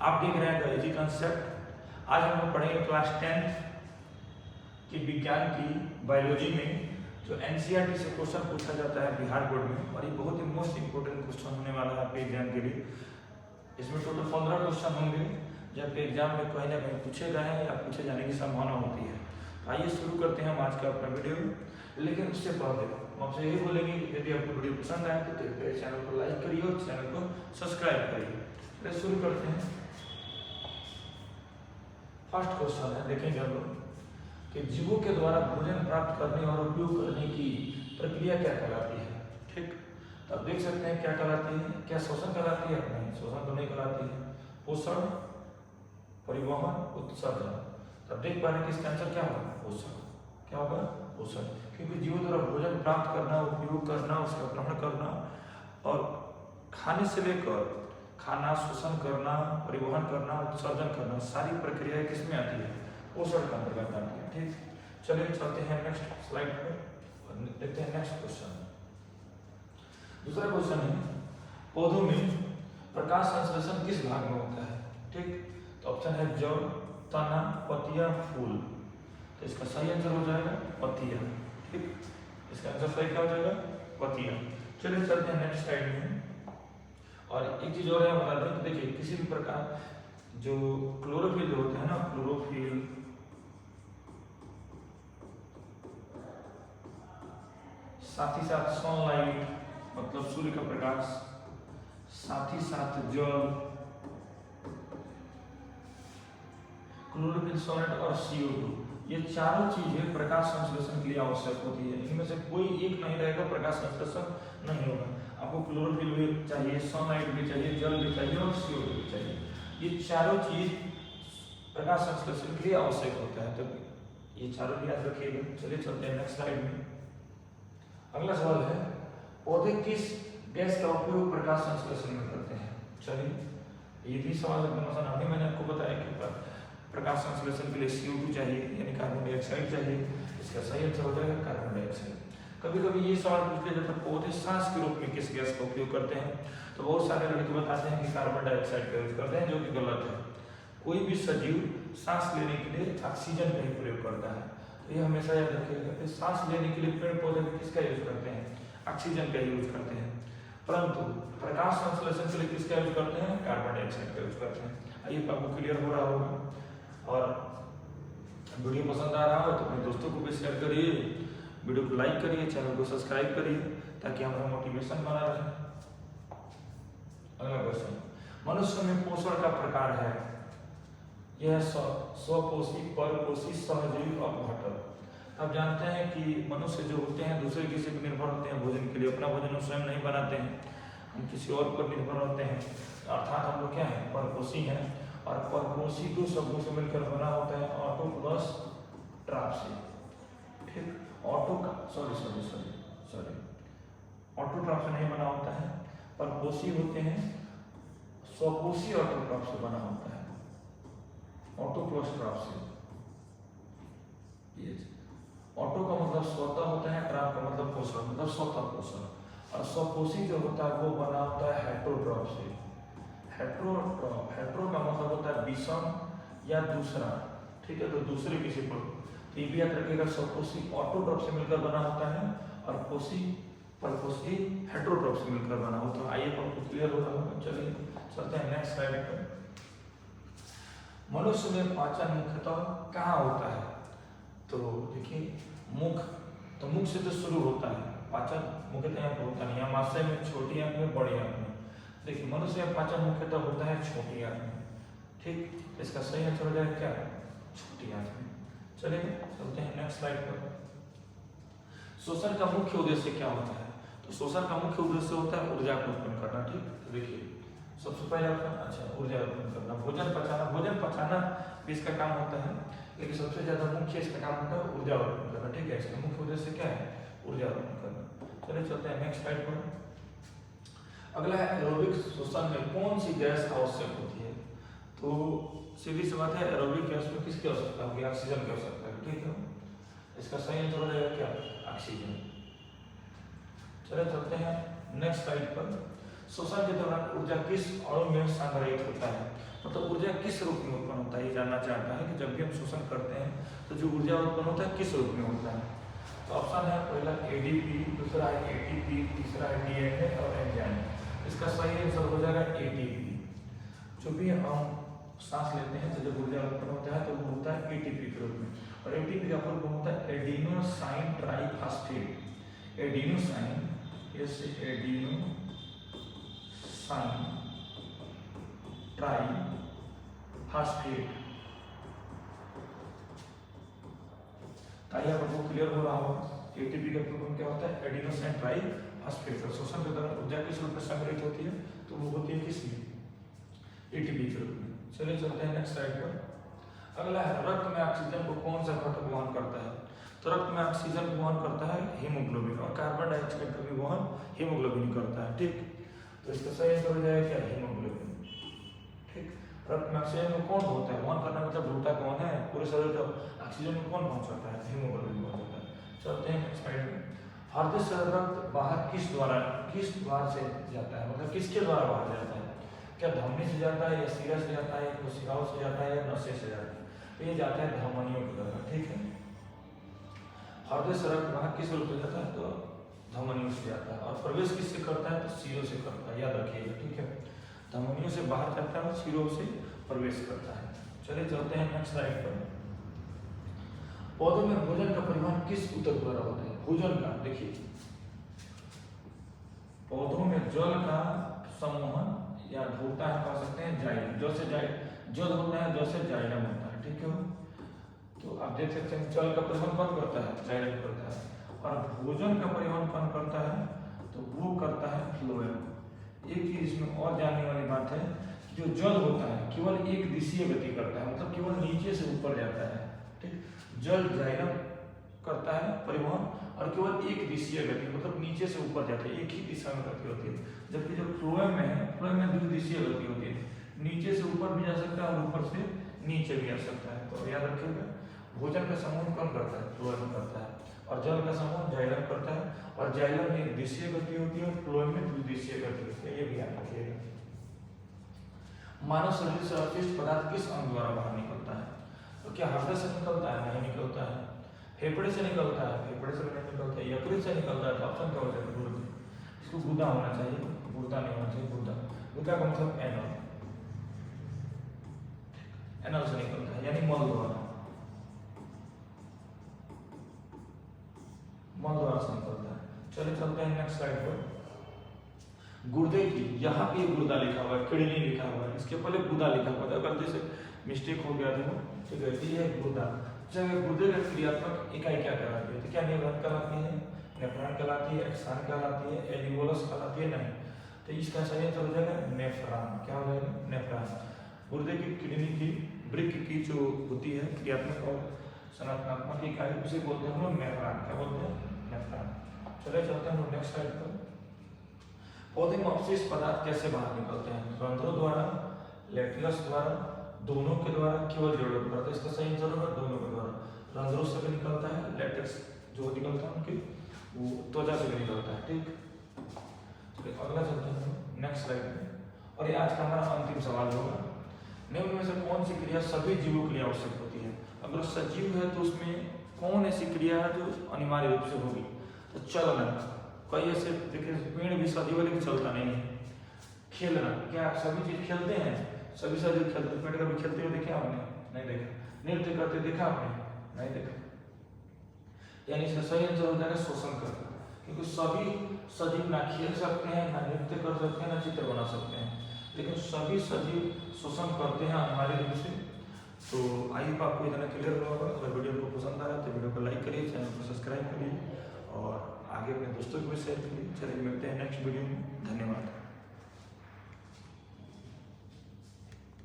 आप देख रहे हैं द इजी कंसेप्ट। आज हम लोग पढ़ेंगे क्लास 10 की विज्ञान की बायोलॉजी में जो एनसीईआरटी से क्वेश्चन पूछा जाता है बिहार बोर्ड में, और ये बहुत ही मोस्ट इंपोर्टेंट क्वेश्चन होने वाला है आपके एग्जाम के लिए। इसमें टोटल 15 क्वेश्चन होंगे जो आपके एग्जाम में कहीं ना कहीं पूछे गए हैं या पूछे जाने की संभावना होती है। आइए शुरू करते हैं हम आज का अपना वीडियो। लेकिन उससे पहले हम आपसे यही बोलेंगे कि यदि आपको वीडियो पसंद आए तो चैनल को लाइक करिए और चैनल को सब्सक्राइब करिए। तो शुरू करते हैं। फर्स्ट क्वेश्चन है, देखेंगे हम लोग कि जीवों के द्वारा भोजन प्राप्त करने और उपयोग करने की प्रक्रिया क्या कहलाती है। ठीक, तो आप देख सकते हैं क्या कहलाती है। क्या शोषण कहलाती है? नहीं, शोषण तो नहीं कहलाती है। पोषण, परिवहन, उत्सर्जन। तो आप देख पा रहे हैं कि इसका आंसर क्या होगा? पोषण। क्या होगा? पोषण। क्योंकि जीवों द्वारा भोजन प्राप्त करना, उपयोग करना, उसका ग्रहण करना और खाने से लेकर खाना, शोषण करना, परिवहन करना, उत्सर्जन करना, सारी प्रक्रियाएं किसमें आती है? पोषण के अंतर्गत आती है। ठीक, चलिए चलते हैं नेक्स्ट स्लाइड पर और देखते हैं नेक्स्ट क्वेश्चन। दूसरा क्वेश्चन है, पौधों में प्रकाश संश्लेषण किस भाग में होता है? ठीक, तो ऑप्शन है जड़, तना, पत्तियां, फूल। तो इसका सही आंसर हो जाएगा पत्तियां। ठीक, इसका आंसर सही क्या हो जाएगा? पत्तियां। चलिए चलते हैं नेक्स्ट स्लाइड में। और एक चीज और है बता दें, देखिए किसी भी प्रकार जो क्लोरोफिल जो होता है ना, क्लोरोफिल साथ ही साथ सनलाइट मतलब सूर्य का प्रकाश, साथ ही साथ जल, क्लोरोफिल, सॉलिड और CO2, ये चारों चीजें प्रकाश संश्लेषण के लिए आवश्यक होती है। इनमें से कोई एक नहीं रहेगा, प्रकाश संश्लेषण नहीं होगा। आपको क्लोरोफिल भी चाहिए, सनलाइट भी चाहिए, जल भी चाहिए और CO2 भी चाहिए। ये चारों चीज प्रकाश संश्लेषण के लिए आवश्यक होता है, तो ये चारों भी याद रखिएगा। चलिए चलते हैं नेक्स्ट स्लाइड में। अगला सवाल है, पौधे किस गैस का उपयोग प्रकाश संश्लेषण में करते हैं? चलिए ये भी सवाल एकदम आसान है। मैंने आपको बताया कि प्रकाश संश्लेषण के लिए CO2 चाहिए यानी कार्बन डाइऑक्साइड चाहिए। इसका सही आंसर हो जाएगा कार्बन डाइऑक्साइड। कभी कभी ये सवाल पूछ लिया जाता है, पौधे सांस के रूप में किस गैस का उपयोग करते हैं? तो बहुत सारे लड़के बताते हैं कि कार्बन डाइऑक्साइड का यूज करते हैं, जो कि गलत है। कोई भी सजीव सांस लेने के लिए ऑक्सीजन का ही प्रयोग करता है, तो ये हमेशा याद रखिएगा। सांस लेने के लिए पेड़ पौधे किसका यूज करते हैं? ऑक्सीजन का यूज करते हैं। परंतु प्रकाश संश्लेषण के लिए किसका यूज करते हैं? कार्बन डाइऑक्साइड का यूज करते हैं। आइए आपको क्लियर हो रहा होगा। और वीडियो पसंद आ रहा हो तो अपने दोस्तों को भी शेयर करिए, वीडियो को लाइक करिए, चैनल को सब्सक्राइब करिए ताकि हमारा मोटिवेशन बना रहे। अगला क्वेश्चन, मनुष्य में पोषण का प्रकार है, यह स्वपोषी, परपोषी, सहजीवी, अपघटक। आप जानते हैं कि मनुष्य जो होते हैं दूसरे किसी पर निर्भर होते हैं भोजन के लिए। अपना भोजन हम स्वयं नहीं बनाते हैं, हम किसी और पर निर्भर होते हैं। अर्थात हम लोग क्या है? परपोषी हैं। और परपोषी दो शब्दों से मिलकर बना होता है ऑटो प्लस ट्रॉप से। ठीक, ऑटो का सॉरी ऑटो ट्रॉप से नहीं बना होता है। परपोषी होते हैं स्वपोषी ऑटो ट्रॉप से बना होता है, ऑटो प्लस ट्रॉप से। ऑटो का मतलब स्वतः होता है, ट्रॉप का मतलब पोषण, मतलब स्वतः पोषण। और स्वपोषी जो होता है वो बना होता है हेटरोट्रॉप से। हेट्रो का मतलब होता है विषम या दूसरा। ठीक है, तो दूसरे किसी पर। तो ये भी याद रखिएगा, स्वपोषी ऑटोट्रॉप से मिलकर बना होता है और पोषी परपोषी हेट्रोट्रॉप से मिलकर बना होता है। आइए आपको क्लियर हो रहा होगा। चलिए चलते हैं नेक्स्ट स्लाइड पर। मनुष्य में पाचन मुख्यतः कहाँ होता है? तो देखिए मुख, तो मुख से तो शुरू होता है पाचन, मुख्यतः यहाँ पर होता नहीं। आमाशय में, छोटी आंख में, बड़ी आंख में। देखिए मनुष्य में पाचन मुख्यतः होता है छोटी आंख में। ठीक, इसका सही आंसर हो जाएगा क्या? छोटी आंख में। चलिए चलते हैं नेक्स्ट स्लाइड पर। शोषण का मुख्य उद्देश्य क्या होता है? तो शोषण का मुख्य उद्देश्य होता है ऊर्जा को उत्पन्न करना। ठीक, तो देखिए सबसे पहले ऊर्जा उत्पन्न करना, भोजन पचाना। भोजन पचाना भी इसका काम होता है, लेकिन सबसे ज्यादा मुख्य इसका काम होता है ऊर्जा उत्पन्न करना। ठीक है, इसका मुख्य उद्देश्य क्या है? ऊर्जा उत्पन्न करना। चलिए चलते हैं नेक्स्ट स्लाइड पर। अगला है एरोबिक श्वसन में कौन सी गैस आवश्यक होती है? तो सीधी सी बात है, एरोबिक गैस में किसकी आवश्यकता होगी? ऑक्सीजन की आवश्यकता है। ठीक है, इसका सही आंसर हो जाएगा क्या? ऑक्सीजन। चलिए चलते हैं नेक्स्ट स्लाइड पर। श्वसन के दौरान ऊर्जा किस अणु में संग्रहित होता है, मतलब ऊर्जा किस रूप में उत्पन्न होता है, ये जानना चाहता है कि जब भी हम श्वसन करते हैं तो जो ऊर्जा उत्पन्न होता है किस रूप में होता है। तो ऑप्शन है पहला एडीपी, दूसरा है एटीपी, तीसरा है डीएनए और एंजाइम। इसका सही आंसर हो जाएगा एटीपी। जो भी हम सांस लेते हैं तो जब ऊर्जा उत्पन्न होता है तो वो होता है एटीपी के रूप में, और एटीपी का फुल फॉर्म होता है एडिनोसाइन ट्राइफॉस्फेट। एडिनोसाइन, इस एडिनोसाइन ट्राइफॉस्फेट। ताकि आपको क्लियर हो रहा होगा एटीपी का फुल फॉर्म क्या होता है, एडिनोसाइन ट्राइफॉस्फेट। श्वसन के दौरान ऊर्जा किस रूप में संग्रहित होती है, तो वो होती है किसमें, एटीपी के रूप में। चलिए चलते हैं नेक्स्ट स्लाइड पर। अगला है रक्त में ऑक्सीजन को कौन सा घटक वहन करता है। तो रक्त में ऑक्सीजन को वहन करता है हीमोग्लोबिन, और कार्बन डाइऑक्साइड का भी वहन हीमोग्लोबिन करता है। ठीक, तो इसका सही आंसर हो जाएगा क्या, हीमोग्लोबिन। ठीक, रक्त में ऑक्सीजन को कौन होता है वहन करना, मतलब ढूंढता कौन है, पूरे शरीर को ऑक्सीजन को कौन पहुंचाता है, हीमोग्लोबिन पहुंचाता है। चलते हैं नेक्स्ट स्लाइड में। हृदय से रक्त बाहर किस द्वार से जाता है, मतलब किसके द्वारा बाहर जाता है, क्या धमनी से जाता है या सिरा से जाता है, कोशिकाओं से जाता है या नसें से जाता है, तो ये जाता है धमनियों के द्वारा। ठीक है, हृदय से रक्त बाहर किस रूप में जाता है, तो धमनियों से जाता है, और प्रवेश किससे करता है, तो सिरों से करता है, याद रखिएगा। ठीक है, धमनियों से बाहर जाता है और सिरों से प्रवेश करता है। चलिए चलते हैं नेक्स्ट स्लाइड पर। पौधों में भोजन का परिवहन किस ऊतक द्वारा होता है, भोजन का, देखिए पौधों में जल का समूहन या ढोता है, कह सकते हैं जाइलम, जल होता है, जल से जाइलम होता है। ठीक है, तो आप देख सकते हैं जल का परिवहन कौन करता है, जाइलम करता है, और भोजन का परिवहन कौन करता है, तो वो करता है फ्लोएम। एक चीज इसमें और जानने वाली बात है, जो जल होता है केवल एक दिशीय गति करता है, मतलब केवल नीचे से ऊपर जाता है। ठीक, जल जाइलम करता है परिवहन, और केवल एक दिशीय गति, मतलब नीचे से ऊपर जाता है, एक ही दिशा में गति होती है। जबकि जो फ्लोएम में है, फ्लोएम में द्विदिशीय गति होती है, नीचे से ऊपर भी जा सकता है और ऊपर से नीचे भी आ सकता है। तो याद रखिएगा भोजन का समूह कौन करता है, फ्लोएम करता है, और जल का समूह जाइलम करता है, और जाइलम में एक दिशीय गति होती है और फ्लोएम में द्विदिशीय गति होती है, ये भी याद रखिएगा। मानव शरीर से अवशिष्ट पदार्थ किस अंग द्वारा बाहर निकलता है, तो क्या हृदय से निकलता है, नहीं निकलता है, फेफड़े से निकलता है, फेफड़े से नहीं निकलता है, यकृत से निकलता है, तो ऑप्शन क्या हो जाएगा, गुर्दे। इसको गुदा होना चाहिए, गुर्दा नहीं होना चाहिए, गुदा। गुदा का मतलब एनल, एनल से निकलता है, यानी मल द्वारा, मल द्वारा से निकलता है। चलिए चलते हैं नेक्स्ट स्लाइड पर। गुर्दे की, यहाँ पे गुर्दा लिखा हुआ है, किडनी लिखा हुआ है, इसके पहले गुदा लिखा हुआ है, गलती से मिस्टेक हो गया था, ठीक है, ये है गुर्दा। गुर्दे का क्रियात्मक इकाई क्या कहलाती है, तो क्या नेफ्रॉन कहलाती है, नेफ्रॉन कहलाती है, एक्सान कहलाती है, एल्वियोलस कहलाती है, नहीं, तो इसका सही आंसर हो जाएगा नेफ्रॉन। क्या हो जाएगा, नेफ्रॉन। गुर्दे की, किडनी की, वृक्क की जो होती है क्रियात्मक और संरचनात्मक इकाई, उसे बोलते हैं हम लोग नेफ्रॉन। क्या बोलते हैं, नेफ्रॉन। चलिए चलते हैं नेक्स्ट स्लाइड पर। पौधे में अवशिष्ट पदार्थ कैसे बाहर निकलते हैं, रंध्रों द्वारा, लेटरस द्वारा, दोनों के द्वारा, केवल जड़ों द्वारा, तो इसका सही आंसर होगा दोनों के द्वारा। रंध्रों से भी निकलता है, लेटेक्स जो निकलता है उनके, वो त्वचा से भी निकलता है। ठीक, तो अगला चलते हैं नेक्स्ट स्लाइड पे, और ये आज का हमारा अंतिम सवाल होगा। निम्न में से कौन सी क्रिया सभी जीवों के लिए आवश्यक होती है, अगर सजीव है तो उसमें कौन ऐसी क्रिया है जो अनिवार्य रूप से होगी, तो चलना, कई ऐसे देखिए पेड़ भी सजीव है लेकिन चलता नहीं है, खेलना, क्या सभी चीज खेलते हैं, सभी सजीव खेलते, पेड़ कभी खेलते हुए देखा आपने, नहीं देखा, नृत्य करते देखा आपने, नहीं देखा, यानी इसका सही आंसर हो जाएगा श्वसन करना, क्योंकि सभी सजीव ना खेल सकते हैं, ना नृत्य कर सकते हैं, ना चित्र बना सकते हैं, लेकिन सभी सजीव श्वसन करते हैं अनिवार्य रूप से। तो आई होप आपको इतना क्लियर होगा। अगर वीडियो को पसंद आया तो वीडियो को लाइक करिए, चैनल को सब्सक्राइब करिए और आगे अपने दोस्तों को भी शेयर करिए। चलिए मिलते हैं नेक्स्ट वीडियो में, धन्यवाद।